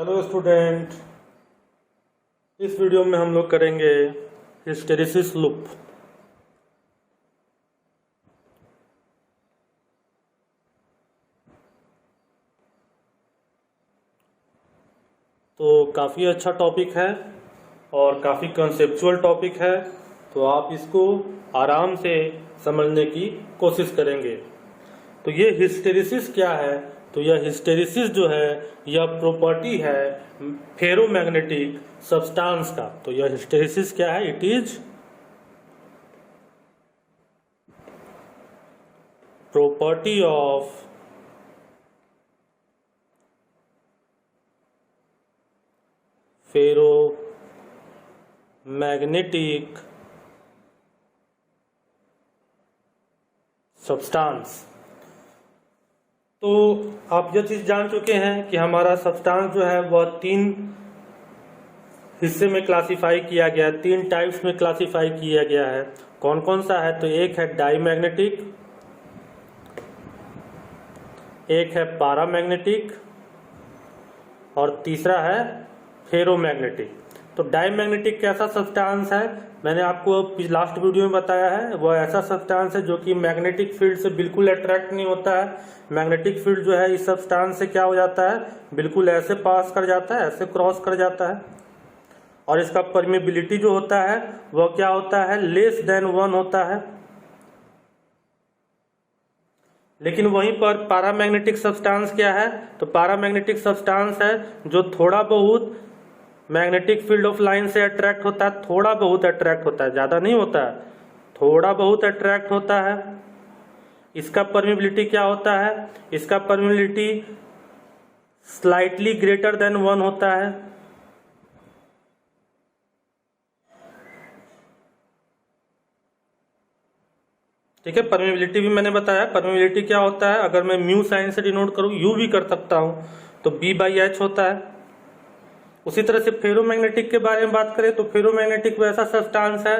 Hello student, इस video में हम लोग करेंगे हिस्टेरिसिस लूप। तो काफ़ी अच्छा टॉपिक है और काफ़ी कंसेप्चुअल टॉपिक है, तो आप इसको आराम से समझने की कोशिश करेंगे। तो ये हिस्टेरिसिस क्या है? तो यह हिस्टेरिसिस जो है यह प्रॉपर्टी है फेरोमैग्नेटिक सब्सटेंस का। तो यह हिस्टेरिसिस क्या है? It is property of ferromagnetic substance. तो आप यह चीज जान चुके हैं कि हमारा सब्सटेंस जो है वह तीन हिस्से में क्लासिफाई किया गया है, तीन टाइप्स में क्लासिफाई किया गया है। कौन कौन सा है? तो एक है डाईमैग्नेटिक, एक है पारामैग्नेटिक और तीसरा है फेरोमैग्नेटिक। तो डाईमैग्नेटिक कैसा सब्सटेंस है? मैंने आपको लास्ट वीडियो में बताया है, वह ऐसा सब्सटेंस है जो कि मैग्नेटिक फील्ड से बिल्कुल अट्रैक्ट नहीं होता है। मैग्नेटिक फील्ड जो है इस सब्सटेंस से क्या हो जाता है, बिल्कुल ऐसे पास कर जाता है, ऐसे क्रॉस कर जाता है। और इसका परमेबिलिटी जो होता है वह क्या होता है, लेस देन 1 होता है। लेकिन वहीं पर पारामैग्नेटिक सब्सटेंस क्या है? तो पारामैग्नेटिक सब्सटेंस है जो थोड़ा बहुत मैग्नेटिक फील्ड ऑफ लाइन से अट्रैक्ट होता है, थोड़ा बहुत अट्रैक्ट होता है, ज्यादा नहीं होता है, थोड़ा बहुत अट्रैक्ट होता है। इसका परमिबिलिटी क्या होता है? इसका परमिबिलिटी स्लाइटली ग्रेटर देन 1 होता है। ठीक है, परमिबिलिटी भी मैंने बताया। परमिबिलिटी क्या होता है? अगर मैं म्यू साइन से डिनोट करूं, यू भी कर सकता हूं, तो B/H होता है। उसी तरह से फेरोमैग्नेटिक के बारे में बात करें तो फेरोमैग्नेटिक वैसा सब्सटेंस है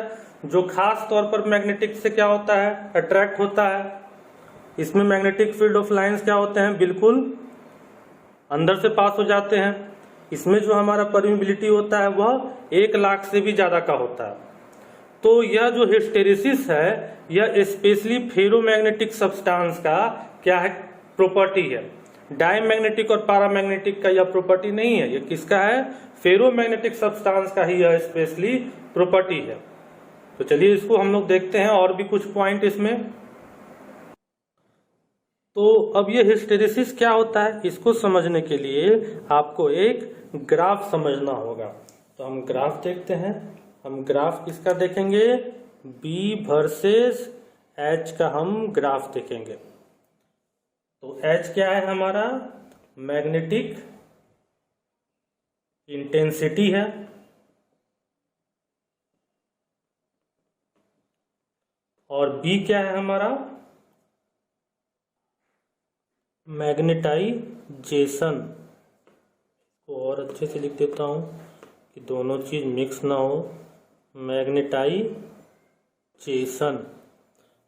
जो खास तौर पर मैग्नेटिक से क्या होता है, अट्रैक्ट होता है। इसमें मैग्नेटिक फील्ड ऑफ लाइंस क्या होते हैं, बिल्कुल अंदर से पास हो जाते हैं। इसमें जो हमारा परमिबिलिटी होता है वह 1 लाख से भी ज्यादा का होता है। तो यह जो हिस्टेरिसिस है यह स्पेशली फेरोमैग्नेटिक सब्सटेंस का क्या है, प्रॉपर्टी है। डाईमैग्नेटिक और पारामैग्नेटिक का यह प्रॉपर्टी नहीं है, यह किसका है, फेरोमैग्नेटिक सब्सटेंस का ही यह स्पेशली प्रॉपर्टी है। तो चलिए इसको हम लोग देखते हैं और भी कुछ पॉइंट इसमें। तो अब ये हिस्टेरिसिस क्या होता है, इसको समझने के लिए आपको एक ग्राफ समझना होगा। तो हम ग्राफ देखते हैं। हम ग्राफ किसका देखेंगे, B वर्सेस H का हम ग्राफ देखेंगे। तो H क्या है हमारा, मैग्नेटिक इंटेंसिटी है, और B क्या है हमारा, मैग्नेटाइजेशन। को और अच्छे से लिख देता हूं कि दोनों चीज मिक्स ना हो, मैग्नेटाइजेशन।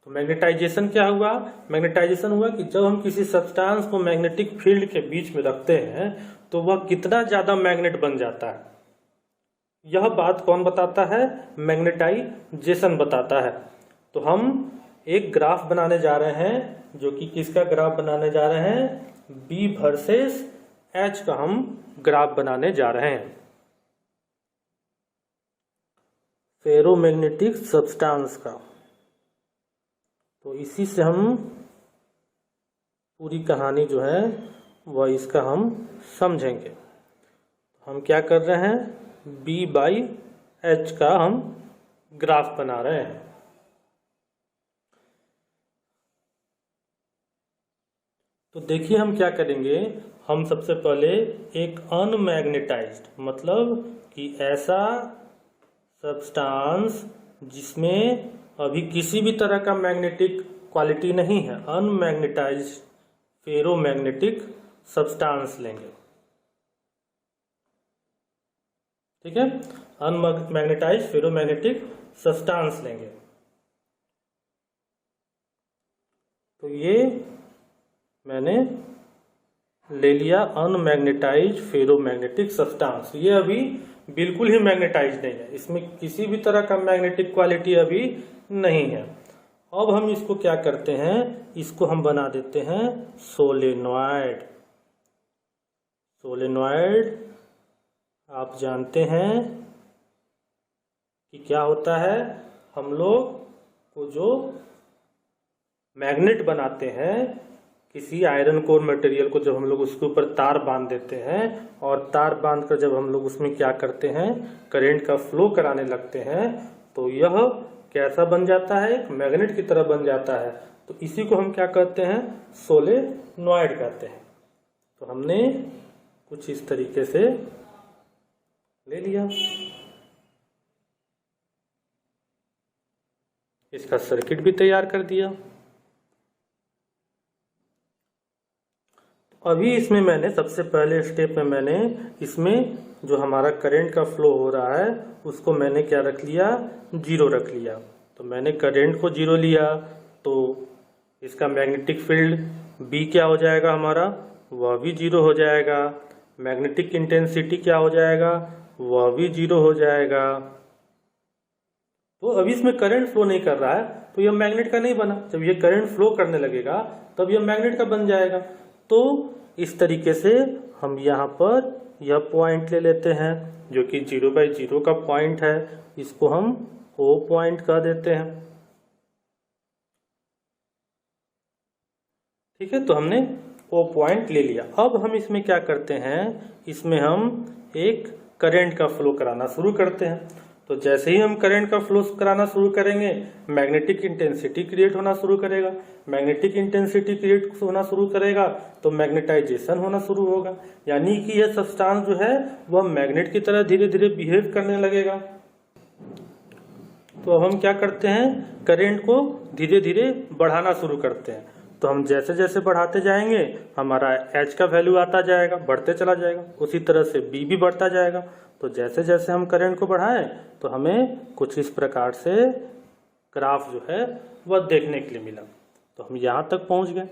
तो मैग्नेटाइजेशन क्या हुआ? मैग्नेटाइजेशन हुआ कि जब हम किसी सब्सटेंस को मैग्नेटिक फील्ड के बीच में रखते हैं तो वह कितना ज्यादा मैग्नेट बन जाता है। यह बात कौन बताता है, मैग्नेटाइजेशन बताता है। तो हम एक ग्राफ बनाने जा रहे हैं, जो कि किसका ग्राफ बनाने जा रहे हैं, B वर्सेस H का हम ग्राफ बनाने जा रहे हैं, फेरोमैग्नेटिक सब्सटेंस का। तो इसी से हम पूरी कहानी जो है वह इसका हम समझेंगे। हम क्या कर रहे हैं, B/H का हम ग्राफ बना रहे हैं। तो देखिए हम क्या करेंगे, हम सबसे पहले एक अनमैग्नेटाइज्ड, मतलब कि ऐसा सब्सटेंस जिसमें अभी किसी भी तरह का मैग्नेटिक क्वालिटी नहीं है, अनमैग्नेटाइज्ड फेरोमैग्नेटिक सब्सटेंस लेंगे। ठीक है, अनमैग्नेटाइज्ड फेरोमैग्नेटिक सब्सटेंस लेंगे। तो ये मैंने ले लिया अनमैग्नेटाइज फेरोमैग्नेटिक सब्सटेंस। ये अभी बिल्कुल ही मैग्नेटाइज नहीं है, इसमें किसी भी तरह का मैग्नेटिक क्वालिटी अभी नहीं है। अब हम इसको क्या करते हैं, इसको हम बना देते हैं सोलेनॉइड। सोलेनॉइड आप जानते हैं कि क्या होता है, हम लोग को जो मैग्नेट बनाते हैं किसी आयरन कोर मटेरियल को, जब हम लोग उसके ऊपर तार बांध देते हैं और तार बांध कर जब हम लोग उसमें क्या करते हैं, करंट का फ्लो कराने लगते हैं, तो यह कैसा बन जाता है, एक मैग्नेट की तरह बन जाता है। तो इसी को हम क्या कहते हैं, सोलेनॉइड कहते हैं। तो हमने कुछ इस तरीके से ले लिया, इसका सर्किट भी तैयार कर दिया। अभी इसमें मैंने सबसे पहले स्टेप में मैंने इसमें जो हमारा करंट का फ्लो हो रहा है उसको मैंने क्या रख लिया, जीरो रख लिया। तो मैंने करंट को जीरो लिया तो इसका मैग्नेटिक फील्ड B क्या हो जाएगा हमारा, वह भी जीरो हो जाएगा। मैग्नेटिक इंटेंसिटी क्या हो जाएगा, वह भी जीरो हो जाएगा। तो अभी इसमें करंट फ्लो नहीं कर रहा है तो यह मैग्नेट का नहीं बना, जब ये करंट फ्लो करने लगेगा तब यह मैग्नेट का बन जाएगा। तो इस तरीके से हम यहाँ पर यह पॉइंट ले लेते हैं जो कि 0/0 का पॉइंट है, इसको हम O पॉइंट कह देते हैं। ठीक है, तो हमने O पॉइंट ले लिया। अब हम इसमें क्या करते हैं, इसमें हम एक करंट का फ्लो कराना शुरू करते हैं। तो जैसे ही हम करंट का फ्लो कराना शुरू करेंगे मैग्नेटिक इंटेंसिटी क्रिएट होना शुरू करेगा। मैग्नेटिक इंटेंसिटी क्रिएट होना शुरू करेगा तो मैग्नेटाइजेशन होना शुरू होगा, यानी कि यह सब्सटेंस जो है वह मैग्नेट की तरह धीरे धीरे बिहेव करने लगेगा। तो अब हम क्या करते हैं, करंट को धीरे धीरे बढ़ाना शुरू करते हैं। तो हम जैसे जैसे बढ़ाते जाएंगे हमारा H का वैल्यू आता जाएगा, बढ़ते चला जाएगा। उसी तरह से B भी बढ़ता जाएगा। तो जैसे जैसे हम करंट को बढ़ाएं तो हमें कुछ इस प्रकार से ग्राफ जो है वह देखने के लिए मिला। तो हम यहाँ तक पहुँच गए।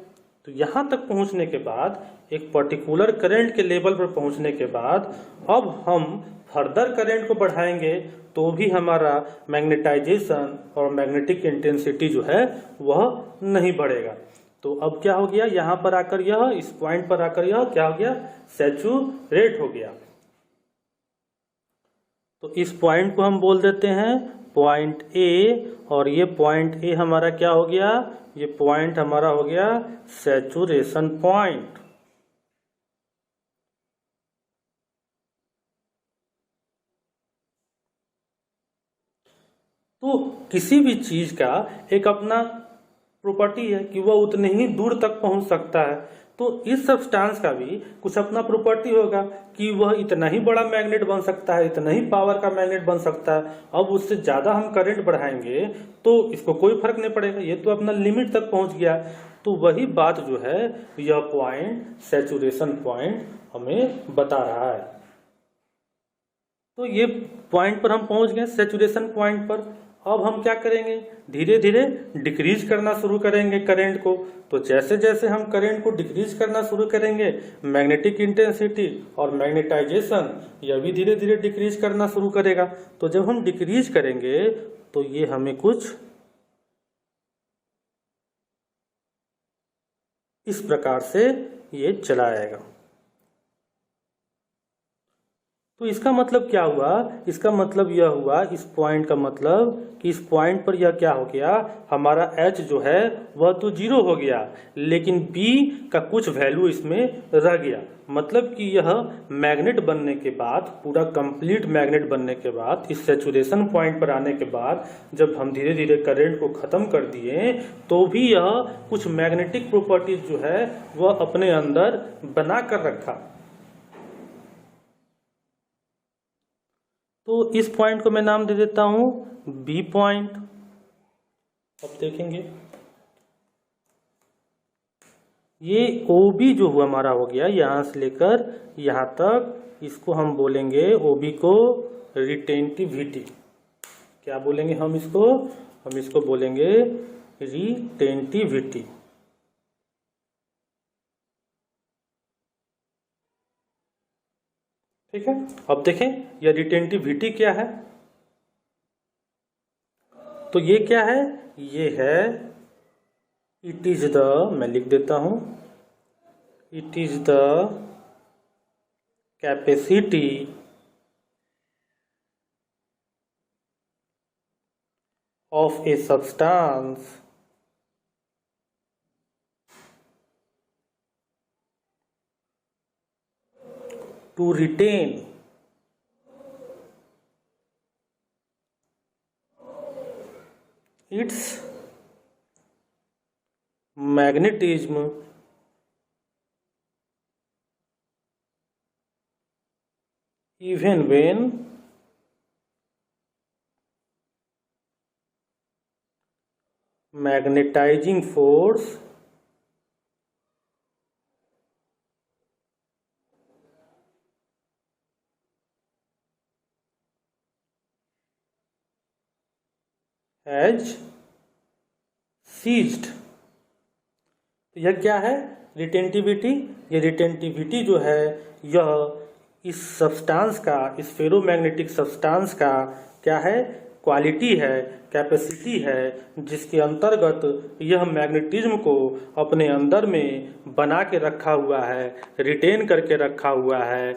तो यहाँ तक पहुँचने के बाद एक पर्टिकुलर करंट के लेवल पर पहुँचने के बाद अब हम फर्दर करंट को बढ़ाएंगे तो भी हमारा मैग्नेटाइजेशन और मैग्नेटिक इंटेंसिटी जो है वह नहीं बढ़ेगा। तो अब क्या हो गया, यहाँ पर आकर यह इस पॉइंट पर आकर यह क्या हो गया, सैचुरेट हो गया। तो इस पॉइंट को हम बोल देते हैं पॉइंट ए, और ये पॉइंट ए हमारा क्या हो गया, ये पॉइंट हमारा हो गया सैचुरेशन पॉइंट। तो किसी भी चीज का एक अपना प्रॉपर्टी है कि वह उतने ही दूर तक पहुंच सकता है। तो इस सब्सटेंस का भी कुछ अपना प्रॉपर्टी होगा कि वह इतना ही बड़ा मैग्नेट बन सकता है, इतना ही पावर का मैग्नेट बन सकता है। अब उससे ज्यादा हम करंट बढ़ाएंगे तो इसको कोई फर्क नहीं पड़ेगा, ये तो अपना लिमिट तक पहुंच गया। तो वही बात जो है यह पॉइंट सैचुरेशन पॉइंट हमें बता रहा है। तो ये पॉइंट पर हम पहुंच गए, सैचुरेशन पॉइंट पर। अब हम क्या करेंगे, धीरे धीरे डिक्रीज करना शुरू करेंगे करंट को। तो जैसे जैसे हम करंट को डिक्रीज करना शुरू करेंगे मैग्नेटिक इंटेंसिटी और मैग्नेटाइजेशन यह भी धीरे धीरे डिक्रीज करना शुरू करेगा। तो जब हम डिक्रीज करेंगे तो ये हमें कुछ इस प्रकार से ये चला आएगा। तो इसका मतलब क्या हुआ, इसका मतलब यह हुआ, इस पॉइंट का मतलब कि इस पॉइंट पर यह क्या हो गया, हमारा H जो है वह तो जीरो हो गया लेकिन B का कुछ वैल्यू इसमें रह गया। मतलब कि यह मैग्नेट बनने के बाद, पूरा कंप्लीट मैग्नेट बनने के बाद, इस सैचुरेशन पॉइंट पर आने के बाद जब हम धीरे धीरे करंट को खत्म कर दिए तो भी यह कुछ मैग्नेटिक प्रॉपर्टीज जो है वह अपने अंदर बना कर रखा। तो इस पॉइंट को मैं नाम दे देता हूं B पॉइंट। अब देखेंगे ये OB जो हुआ हमारा हो गया, यहां से लेकर यहां तक, इसको हम बोलेंगे OB को रिटेंटिविटी। क्या बोलेंगे हम इसको बोलेंगे रिटेंटिविटी। ठीक है। अब देखें यह रिटेंटिविटी क्या है, तो ये क्या है, ये है इट इज द, मैं लिख देता हूं, it is the capacity of a substance to retain its magnetism even when magnetizing force has ceased। तो यह क्या है, रिटेंटिविटी। ये रिटेंटिविटी जो है यह इस सब्सटेंस का, इस फेरोमैग्नेटिक सब्सटेंस का क्या है, क्वालिटी है, कैपेसिटी है, जिसके अंतर्गत यह मैग्नेटिज्म को अपने अंदर में बना के रखा हुआ है, रिटेन करके रखा हुआ है,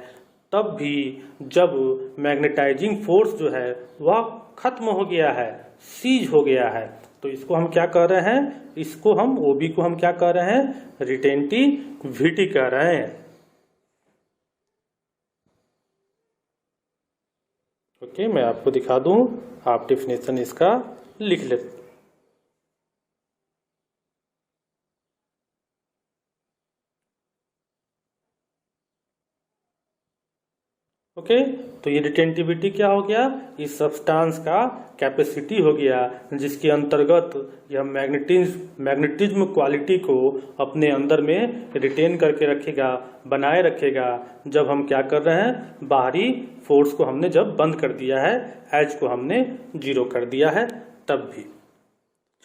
तब भी जब मैग्नेटाइजिंग फोर्स जो है वह खत्म हो गया है, सीज हो गया है, तो इसको हम क्या कह रहे हैं, इसको हम ओबी को हम क्या कह रहे हैं, रिटेंटिविटी कह रहे हैं। ओके, मैं आपको दिखा दूं, आप डेफिनेशन इसका लिख लेते। ओके, तो ये रिटेंटिविटी क्या हो गया, इस सब्सटेंस का कैपेसिटी हो गया, जिसके अंतर्गत यह मैग्नेटिज्म क्वालिटी को अपने अंदर में रिटेन करके रखेगा, बनाए रखेगा, जब हम क्या कर रहे हैं, बाहरी फोर्स को हमने जब बंद कर दिया है, एच को हमने जीरो कर दिया है, तब भी।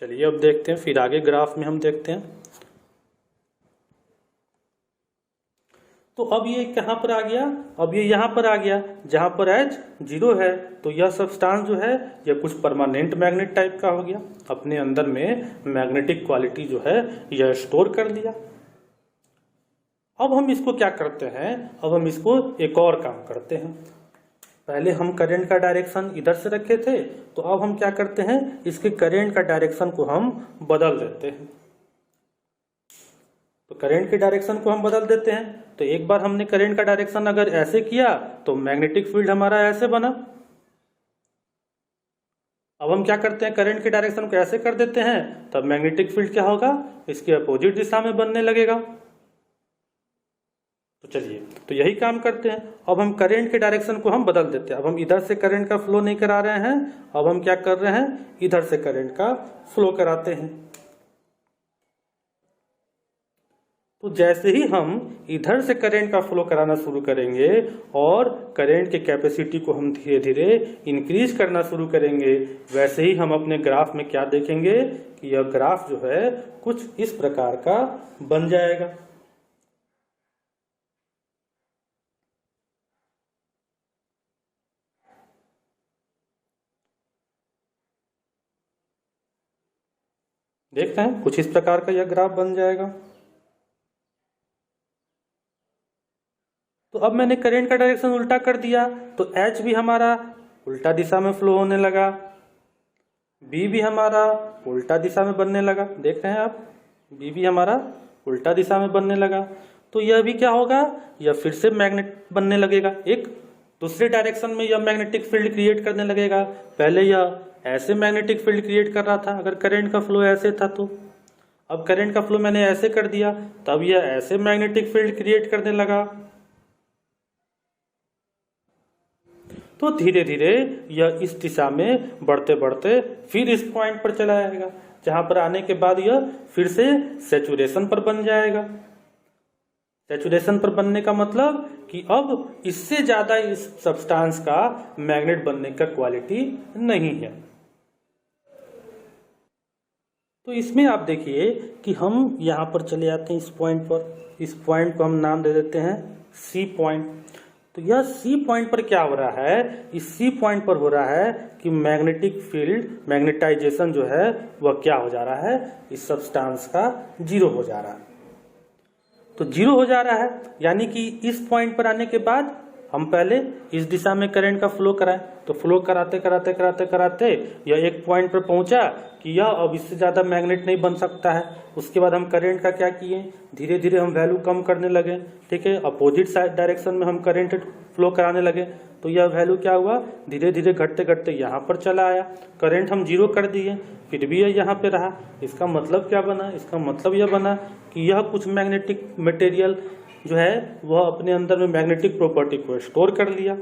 चलिए अब देखते हैं, फिर आगे ग्राफ में हम देखते हैं। तो अब ये कहाँ पर आ गया, अब ये यहाँ पर आ गया जहाँ पर एच जीरो है, तो यह सब्सटेंस जो है यह कुछ परमानेंट मैग्नेट टाइप का हो गया, अपने अंदर में मैग्नेटिक क्वालिटी जो है यह स्टोर कर लिया। अब हम इसको क्या करते हैं, अब हम इसको एक और काम करते हैं। पहले हम करंट का डायरेक्शन इधर से रखे थे, तो अब हम क्या करते हैं, इसके करंट का डायरेक्शन को हम बदल देते हैं। तो करंट के डायरेक्शन को हम बदल देते हैं, तो एक बार हमने करंट का डायरेक्शन अगर ऐसे किया तो मैग्नेटिक फील्ड हमारा ऐसे बना। अब हम क्या करते हैं, करंट के डायरेक्शन को ऐसे कर देते हैं, तब मैग्नेटिक फील्ड क्या होगा, इसके अपोजिट दिशा में बनने लगेगा। तो चलिए, तो यही काम करते हैं। अब हम करंट के डायरेक्शन को हम बदल देते हैं। अब हम इधर से करंट का फ्लो नहीं करा रहे हैं, अब हम क्या कर रहे हैं, इधर से करंट का फ्लो कराते हैं। तो जैसे ही हम इधर से करंट का फ्लो कराना शुरू करेंगे और करंट के कैपेसिटी को हम धीरे धीरे इंक्रीज करना शुरू करेंगे, वैसे ही हम अपने ग्राफ में क्या देखेंगे कि यह ग्राफ जो है कुछ इस प्रकार का बन जाएगा। देखते हैं, कुछ इस प्रकार का यह ग्राफ बन जाएगा। तो अब मैंने करंट का डायरेक्शन उल्टा कर दिया, तो H भी हमारा उल्टा दिशा में फ्लो होने लगा, B भी हमारा उल्टा दिशा में बनने लगा। देख रहे हैं आप, B भी हमारा उल्टा दिशा में बनने लगा। तो यह भी क्या होगा, यह फिर से मैग्नेट बनने लगेगा, एक दूसरे डायरेक्शन में यह मैग्नेटिक फील्ड क्रिएट करने लगेगा। पहले यह ऐसे मैग्नेटिक फील्ड क्रिएट कर रहा था अगर करंट का फ्लो ऐसे था, तो अब करंट का फ्लो मैंने ऐसे कर दिया, तब यह ऐसे मैग्नेटिक फील्ड क्रिएट करने लगा। तो धीरे धीरे यह इस दिशा में बढ़ते बढ़ते फिर इस पॉइंट पर चला जाएगा, जहां पर आने के बाद यह फिर से सैचुरेशन पर बन जाएगा। सैचुरेशन पर बनने का मतलब कि अब इससे ज्यादा इस सब्सटेंस का मैग्नेट बनने का क्वालिटी नहीं है। तो इसमें आप देखिए कि हम यहाँ पर चले आते हैं इस पॉइंट पर, इस पॉइंट को हम नाम दे देते हैं सी पॉइंट। तो यह सी पॉइंट पर क्या हो रहा है, इस सी पॉइंट पर हो रहा है कि मैग्नेटिक फील्ड, मैग्नेटाइजेशन जो है वह क्या हो जा रहा है, इस सब्सटेंस का जीरो हो जा रहा है। तो जीरो हो जा रहा है यानी कि इस पॉइंट पर आने के बाद हम पहले इस दिशा में करंट का फ्लो कराएं, तो फ्लो कराते कराते कराते कराते यह एक पॉइंट पर पहुंचा कि यह अब इससे ज़्यादा मैग्नेट नहीं बन सकता है। उसके बाद हम करंट का क्या किए, धीरे धीरे हम वैल्यू कम करने लगे, ठीक है, अपोजिट साइड डायरेक्शन में हम करंट फ्लो कराने लगे। तो यह वैल्यू क्या हुआ, धीरे धीरे घटते घटते यहाँ पर चला आया, करंट हम जीरो कर दिए, फिर भी यह यहाँ पे रहा। इसका मतलब क्या बना, इसका मतलब यह बना कि यह कुछ मैग्नेटिक मटेरियल जो है वह अपने अंदर में मैग्नेटिक प्रॉपर्टी को स्टोर कर लिया।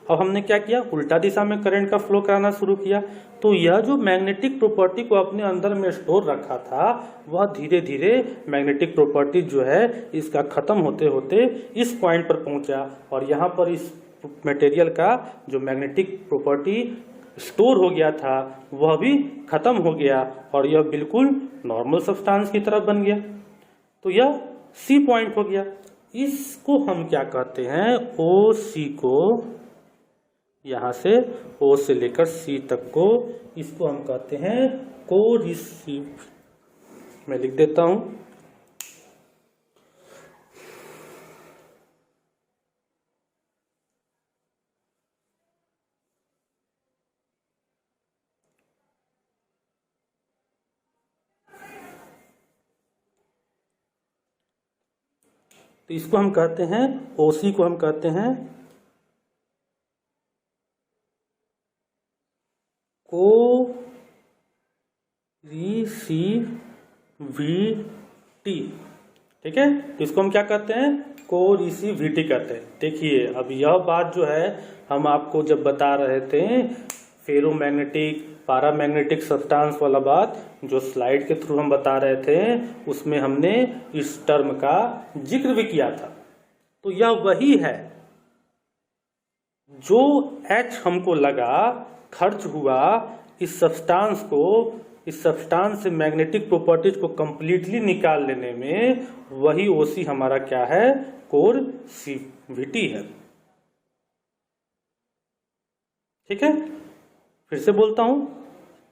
अब हमने क्या किया, उल्टा दिशा में करंट का फ्लो कराना शुरू किया। तो यह जो मैग्नेटिक प्रॉपर्टी को अपने अंदर में स्टोर रखा था वह धीरे धीरे मैग्नेटिक प्रॉपर्टी जो है इसका खत्म होते होते इस पॉइंट पर पहुंचा, और यहाँ पर इस मटेरियल का जो मैग्नेटिक प्रॉपर्टी स्टोर हो गया था वह भी खत्म हो गया और यह बिल्कुल नॉर्मल सब्सटेंस की तरह बन गया। तो यह सी पॉइंट हो गया। इसको हम क्या कहते हैं, ओ सी को, यहां से ओ से लेकर सी तक को, इसको हम कहते हैं कोरिसीव। मैं लिख देता हूं, तो इसको हम कहते हैं, ओसी को हम कहते हैं कोरिसीविटी, ठीक है। तो इसको हम क्या कहते हैं, कोरिसीविटी कहते हैं। देखिए अब यह बात जो है हम आपको जब बता रहे थे फेरोमैग्नेटिक पैरामैग्नेटिक सब्सटेंस वाला बात, जो स्लाइड के थ्रू हम बता रहे थे, उसमें हमने इस टर्म का जिक्र भी किया था। तो यह वही है जो H हमको लगा, खर्च हुआ इस सब्सटेंस को, इस सब्सटेंस से मैग्नेटिक प्रॉपर्टीज को कंप्लीटली निकाल लेने में, वही ओसी हमारा क्या है, कोरिसीविटी है। ठीक है, फिर से बोलता हूं,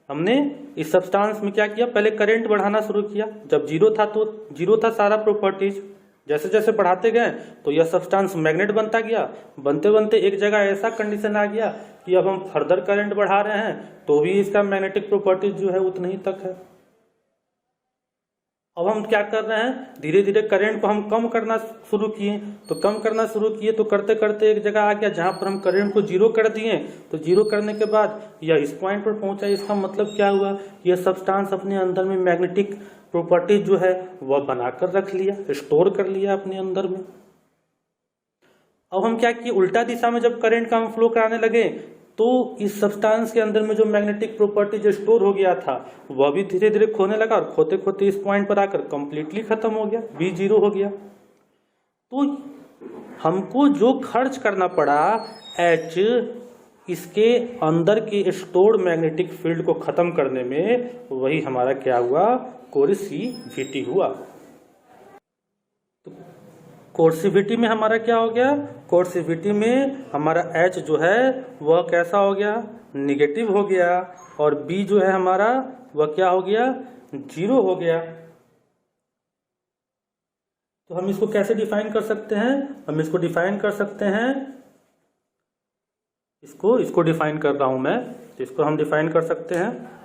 हमने इस सब्सटेंस में क्या किया, पहले करंट बढ़ाना शुरू किया। जब जीरो था तो जीरो था सारा प्रॉपर्टीज, जैसे जैसे बढ़ाते गए तो यह सब्सटेंस मैग्नेट बनता गया। बनते बनते एक जगह ऐसा कंडीशन आ गया कि अब हम फर्दर करंट बढ़ा रहे हैं तो भी इसका मैग्नेटिक प्रॉपर्टीज जो है उतना ही तक है। अब हम क्या कर रहे हैं, धीरे धीरे करंट को हम कम करना शुरू किए। तो कम करना शुरू किए तो करते करते एक जगह आ गया जहां पर हम करंट को जीरो कर दिए। तो जीरो करने के बाद यह इस पॉइंट पर पहुंचा। इसका मतलब क्या हुआ, यह सब्सटेंस अपने अंदर में मैग्नेटिक प्रॉपर्टी जो है वह बनाकर रख लिया, स्टोर कर लिया अपने अंदर में। अब हम क्या किए, उल्टा दिशा में जब करंट का हम फ्लो कराने लगे तो इस सब्सटेंस के अंदर में जो मैग्नेटिक प्रॉपर्टी जो स्टोर हो गया था वह भी धीरे धीरे खोने लगा, और खोते खोते इस पॉइंट पर आकर कंप्लीटली खत्म हो गया, बी जीरो हो गया। तो हमको जो खर्च करना पड़ा एच, इसके अंदर के स्टोर्ड मैग्नेटिक फील्ड को खत्म करने में, वही हमारा क्या हुआ, कोरिसीविटी हुआ। तो कोरिसीविटी में हमारा क्या हो गया, कोरिसीविटी में हमारा H जो है वह कैसा हो गया, निगेटिव हो गया, और B जो है हमारा वह क्या हो गया, जीरो हो गया। तो हम इसको कैसे डिफाइन कर सकते हैं, हम इसको डिफाइन कर सकते हैं, इसको डिफाइन कर रहा हूं मैं, तो इसको हम डिफाइन कर सकते हैं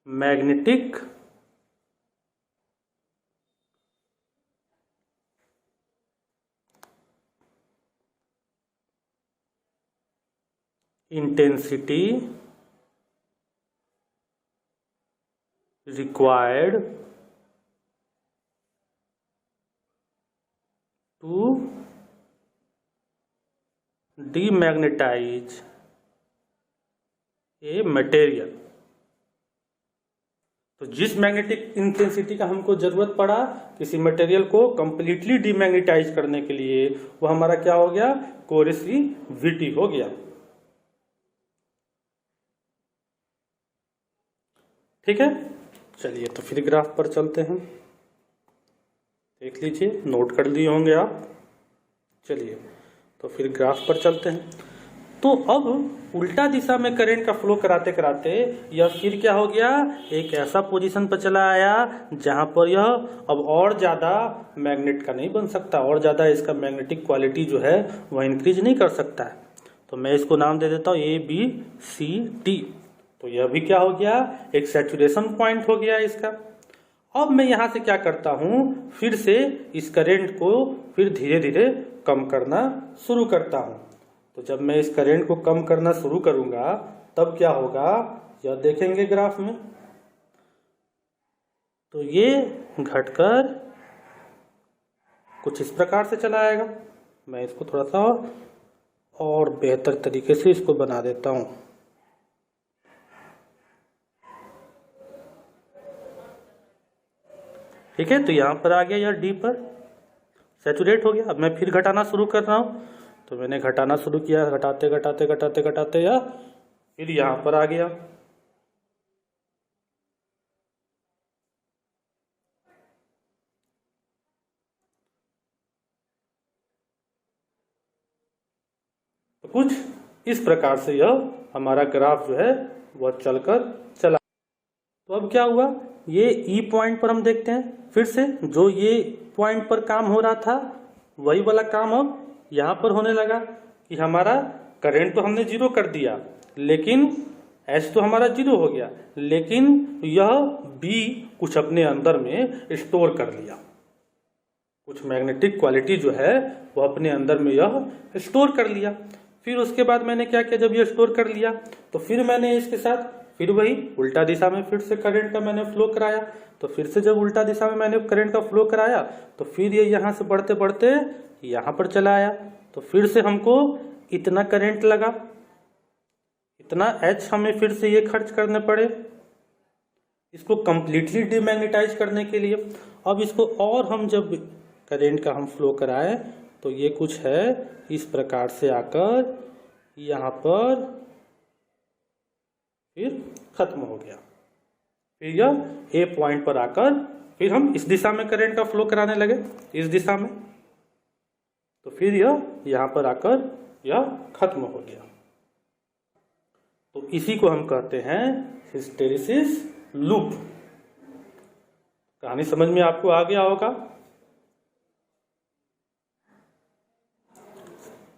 magnetic intensity required to demagnetize a material। तो जिस मैग्नेटिक इंटेंसिटी का हमको जरूरत पड़ा किसी मटेरियल को कंप्लीटली डीमैग्नेटाइज करने के लिए, वो हमारा क्या हो गया, कोरिसीविटी हो गया। ठीक है, चलिए तो फिर ग्राफ पर चलते हैं। देख लीजिए, नोट कर लिए होंगे आप। चलिए तो फिर ग्राफ पर चलते हैं। तो अब उल्टा दिशा में करंट का फ्लो कराते कराते यह फिर क्या हो गया, एक ऐसा पोजीशन पर चला आया जहां पर यह अब और ज़्यादा मैग्नेट का नहीं बन सकता, और ज़्यादा इसका मैग्नेटिक क्वालिटी जो है वह इंक्रीज नहीं कर सकता है। तो मैं इसको नाम दे देता हूँ ABCD। तो यह भी क्या हो गया, एक सैचुरेशन पॉइंट हो गया इसका। अब मैं यहाँ से क्या करता हूँ, फिर से इस करंट को फिर धीरे धीरे कम करना शुरू करता हूँ। तो जब मैं इस करंट को कम करना शुरू करूंगा तब क्या होगा, यह देखेंगे ग्राफ में। तो ये घटकर कुछ इस प्रकार से चला आएगा। मैं इसको थोड़ा सा और बेहतर तरीके से इसको बना देता हूँ। ठीक है, तो यहाँ पर आ गया, यह D पर सैचुरेट हो गया। अब मैं फिर घटाना शुरू कर रहा हूँ। तो मैंने घटाना शुरू किया, घटाते घटाते घटाते घटाते या फिर यहाँ पर आ गया। तो कुछ इस प्रकार से यह हमारा ग्राफ जो है वह चलकर चला। तो अब क्या हुआ, ये E पॉइंट पर हम देखते हैं फिर से, जो ये पॉइंट पर काम हो रहा था वही वाला काम अब यहाँ पर होने लगा कि हमारा करंट तो हमने जीरो कर दिया, लेकिन H तो हमारा जीरो हो गया, लेकिन यह B कुछ अपने अंदर में स्टोर कर लिया। कुछ मैग्नेटिक क्वालिटी जो है वो अपने अंदर में यह स्टोर कर लिया। फिर उसके बाद मैंने क्या किया, जब ये स्टोर कर लिया तो फिर मैंने इसके साथ फिर वही उल्टा दिशा में फिर से करंट का मैंने फ्लो कराया। तो फिर से जब उल्टा दिशा में मैंने करंट का फ्लो कराया तो फिर ये यहाँ से बढ़ते बढ़ते यहाँ पर चला आया। तो फिर से हमको इतना करंट लगा, इतना H हमें फिर से ये खर्च करने पड़े इसको कंप्लीटली डिमैग्नेटाइज करने के लिए। अब इसको और हम जब करंट का हम फ्लो कराए तो ये कुछ है इस प्रकार से आकर यहाँ पर फिर खत्म हो गया। फिर यह A पॉइंट पर आकर फिर हम इस दिशा में करंट का फ्लो कराने लगे, इस दिशा में। तो फिर यह यहाँ पर आकर यह खत्म हो गया। तो इसी को हम कहते हैं हिस्टेरिसिस लूप। कहानी समझ में आपको आ गया होगा।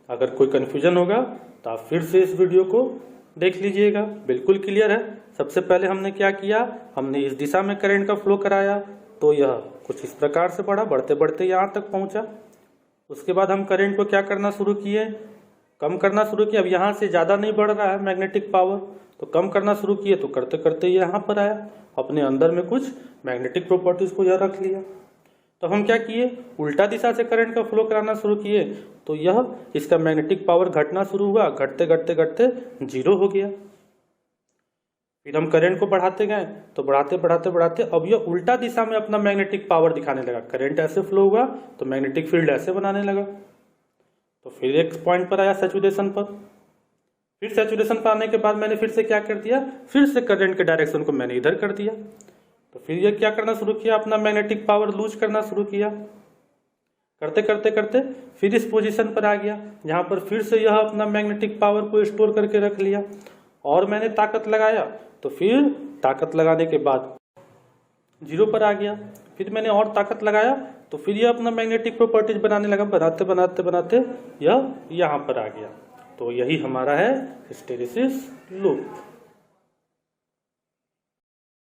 अगर कोई कंफ्यूजन होगा तो आप फिर से इस वीडियो को देख लीजिएगा, बिल्कुल क्लियर है। सबसे पहले हमने क्या किया, हमने इस दिशा में करंट का फ्लो कराया तो यह कुछ इस प्रकार से बढ़ा, बढ़ते बढ़ते यहाँ तक पहुँचा। उसके बाद हम करंट को क्या करना शुरू किए, कम करना शुरू किया। अब यहाँ से ज़्यादा नहीं बढ़ रहा है मैग्नेटिक पावर, तो कम करना शुरू किए। तो करते करते यहाँ पर आया, अपने अंदर में कुछ मैग्नेटिक प्रॉपर्टीज को यह रख लिया। तो हम क्या किए, उल्टा दिशा से करंट का फ्लो कराना शुरू किए तो यह इसका मैग्नेटिक पावर घटना शुरू हुआ, घटते घटते घटते जीरो हो गया। फिर हम करंट को बढ़ाते गए तो बढ़ाते बढ़ाते बढ़ाते अब यह उल्टा दिशा में अपना मैग्नेटिक पावर दिखाने लगा। करंट ऐसे फ्लो हुआ तो मैग्नेटिक फील्ड ऐसे बनाने लगा। तो फिर एक पॉइंट पर आया सैचुरेशन पर। फिर सैचुरेशन पर आने के बाद मैंने फिर से क्या कर दिया, फिर से करंट के डायरेक्शन को मैंने इधर कर दिया। तो फिर यह क्या करना शुरू किया, अपना मैग्नेटिक पावर लूज करना शुरू किया। करते करते करते फिर इस पोजीशन पर आ गया जहां पर फिर से यह अपना मैग्नेटिक पावर को स्टोर करके रख लिया। और मैंने ताकत लगाया तो फिर ताकत लगाने के बाद जीरो पर आ गया। फिर मैंने और ताकत लगाया तो फिर यह अपना मैग्नेटिक प्रॉपर्टीज बनाने लगा। बनाते बनाते बनाते यह यहाँ पर आ गया। तो यही हमारा है हिस्टेरिसिस लूप।